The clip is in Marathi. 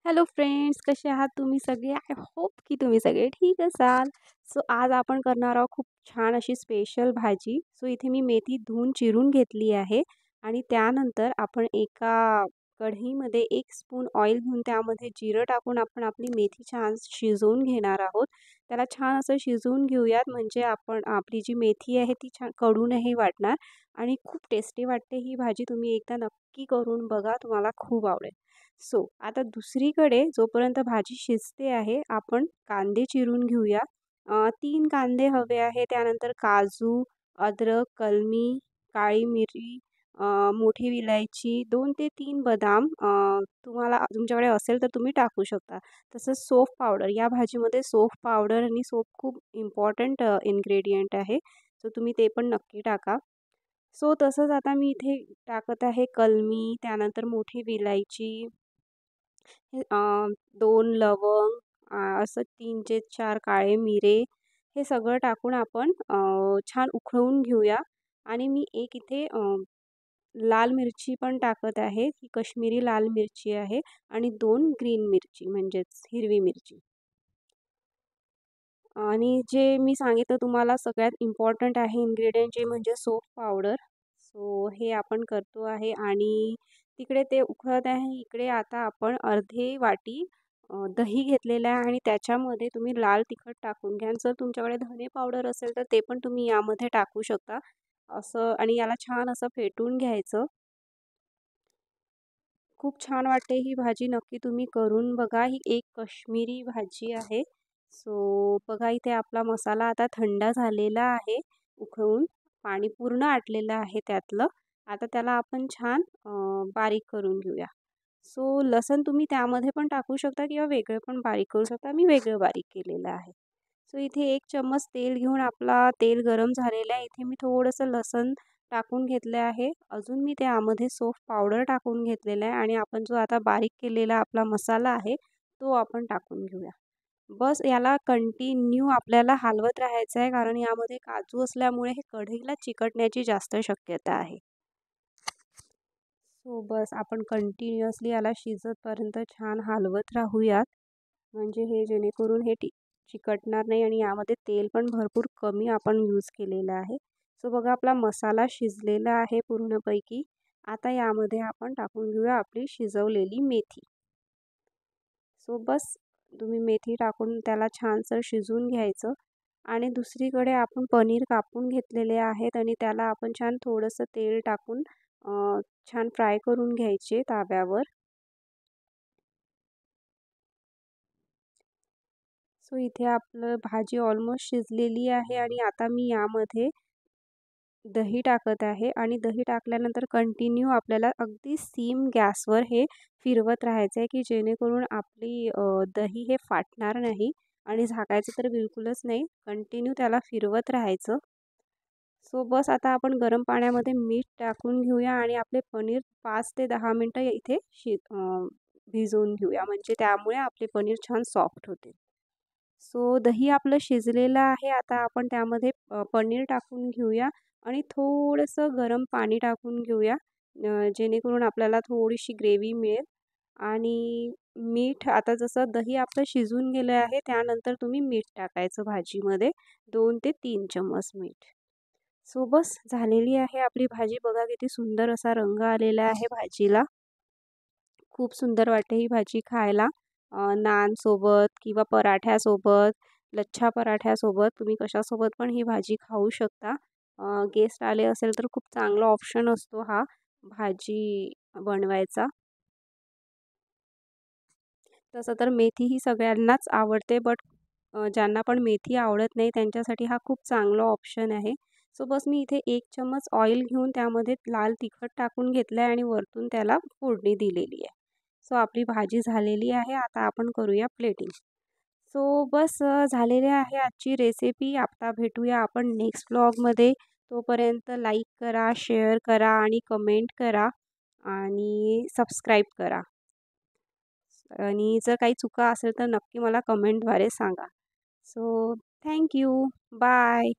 हॅलो फ्रेंड्स, कसे आहात तुम्ही सगळे? आय होप की तुम्ही सगळे ठीक असाल. सो आज आपण करणार आहोत खूप छान अशी स्पेशल भाजी. सो इथे मी मेथी धुवून चिरून घेतली आहे आणि त्यानंतर आपण एका कढईमध्ये 1 स्पून ऑइल घेऊन त्यामध्ये जिरं टाकून आपण आपली मेथी छान शिजवून घेणार आहोत. त्याला छान असं शिजवून घेऊयात म्हणजे आपण आपली जी मेथी आहे ती छान कडू नाही वाटणार आणि खूप टेस्टी वाटते ही भाजी. तुम्ही एकदा नक्की करून बघा, तुम्हाला खूप आवडेल. सो आता दुसरीकडे जोपर्यंत भाजी शिजते आहे आपण कांदे चिरून घेऊया. 3 कांदे हवे आहे. त्यानंतर काजू, अद्रक, कलमी, काळी मिरी, मोठी विलायची, 2 ते 3 बदाम तुम्हाला तुमच्याकडे असेल तर तुम्ही टाकू शकता. तसंच सोफ पावडर, या भाजीमध्ये सोफ पावडर आणि सोफ खूप इम्पॉर्टंट इन्ग्रेडियंट आहे. सो तुम्ही ते पण नक्की टाका. सो तसंच आता मी इथे टाकत आहे कलमी, त्यानंतर मोठी विलायची, हे 2 लवंग, असं 3 ते 4 काळे मिरे, हे सगळं टाकून आपण छान उकळवून घेऊया. आणि मी एक इथे लाल मिरची पण टाकत आहे. ही काश्मीरी लाल मिरची आहे आणि 2 ग्रीन मिरची म्हणजेच हिरवी मिरची. आणि जे मी सांगितलं तुम्हाला सगळ्यात इम्पॉर्टंट आहे इन्ग्रेडियंट जे म्हणजे सोप पावडर. सो हे आपण करतो आहे आणि तिकडे ते उकळत आहे. इकडे आता आपण अर्धी वाटी दही घेतलेलं आहे आणि त्याच्यामध्ये तुम्ही लाल तिखट टाकून घ्या. जर तुमच्याकडे धने पावडर असेल तर ते पण तुम्ही यामध्ये टाकू शकता. असं आणि याला छान असं फेटून घ्यायचं. खूप छान वाटते ही भाजी, नक्की तुम्ही करून बघा. ही एक काश्मीरी भाजी आहे. सो बघा इथे आपला मसाला आता थंड झालेला आहे उकळून. पाणी पूर्ण आटलेलं आहे त्यातलं. आता त्याला आपण छान बारीक करून घेऊया. सो लसूण तुम्ही त्यामध्ये पण टाकू शकता किंवा वेगळं पण बारीक करू शकता. मी वेगळं बारीक केलेलं आहे. सो इथे 1 चम्मच तेल घेऊन आपला तेल गरम झालेलं आहे. इथे मी थोडंसं लसण टाकून घेतले आहे. अजून मी त्यामध्ये सोफ पावडर टाकून घेतलेला आहे आणि आपण जो आता बारीक केलेला आपला मसाला आहे, तो आपण टाकून घेऊया. बस याला कंटिन्यू आपल्याला हलवत राहायचं आहे, कारण यामध्ये काजू असल्यामुळे हे कढईला चिकटण्याची जास्त शक्यता आहे. सो बस आपण कंटिन्युअसली याला शिजतपर्यंत छान हलवत राहूयात. म्हणजे हे जेणेकरून हे चिकटणार नाही आणि यामध्ये तेल पण भरपूर कमी आपण यूज केलेलं आहे. सो बघा आपला मसाला शिजलेला आहे पूर्णपैकी. आता यामध्ये आपण टाकून घेऊया आपली शिजवलेली मेथी. सो बस तुम्ही मेथी टाकून त्याला छानसं शिजवून घ्यायचं. आणि दुसरीकडे आपण पनीर कापून घेतलेले आहेत आणि त्याला आपण छान थोडंसं तेल टाकून छान फ्राय करून घ्यायचे ताव्यावर. सो इथे आपलं भाजी ऑलमोस्ट शिजलेली आहे आणि आता मी यामध्ये दही टाकत आहे आणि दही टाकल्यानंतर कंटिन्यू आपल्याला अगदी सिम गॅसवर हे फिरवत राहायचं आहे, की जेणेकरून आपली दही हे फाटणार नाही आणि झाकायचं तर बिलकुलच नाही. कंटिन्यू त्याला फिरवत राहायचं. सो बस आता आपण गरम पाण्यामध्ये मीठ टाकून घेऊया आणि आपले पनीर 5 ते 10 मिनटं इथे भिजवून घेऊया, म्हणजे त्यामुळे आपले पनीर छान सॉफ्ट होते. सो दही आपलं शिजलेलं आहे. आता आपण त्यामध्ये पनीर टाकून घेऊया आणि थोडंसं गरम पाणी टाकून घेऊया, जेणेकरून आपल्याला थोडीशी ग्रेव्ही मिळेल. आणि मीठ आता जसं दही आपलं शिजून गेलं आहे त्यानंतर तुम्ही मीठ टाकायचं भाजीमध्ये, 2 ते 3 चम्मच मीठ. सो बस झालेली आहे आपली भाजी. बघा किती सुंदर असा रंग आलेला आहे भाजीला. खूप सुंदर वाटते ही भाजी खायला. नानसोबत किंवा पराठ्यासोबत, लच्छा पराठ्यासोबत तुम्ही कशासोबत पण ही भाजी खाऊ शकता. गेस्ट आले असेल तर खूप चांगला ऑप्शन असतो हा भाजी बनवायचा. तसं तर मेथी ही सगळ्यांनाच आवडते, बट ज्यांना पण मेथी आवडत नाही त्यांच्यासाठी हा खूप चांगला ऑप्शन आहे. सो बस मी इथे 1 चम्मच ऑइल घेऊन त्यामध्ये लाल तिखट टाकून घेतलं आहे आणि वरतून त्याला फोडणी दिलेली आहे. सो आपली भाजी झालेली आहे. आता आपण करूया प्लेटिंग. सो बस झालेली आहे आजची रेसिपी. आता भेटूया आपण नेक्स्ट व्लॉगमध्ये. तोपर्यंत लाईक करा, शेअर करा आणि कमेंट करा आणि सबस्क्राईब करा. आणि जर काही चुका असेल तर नक्की मला कमेंटद्वारे सांगा. So thank you. बाय.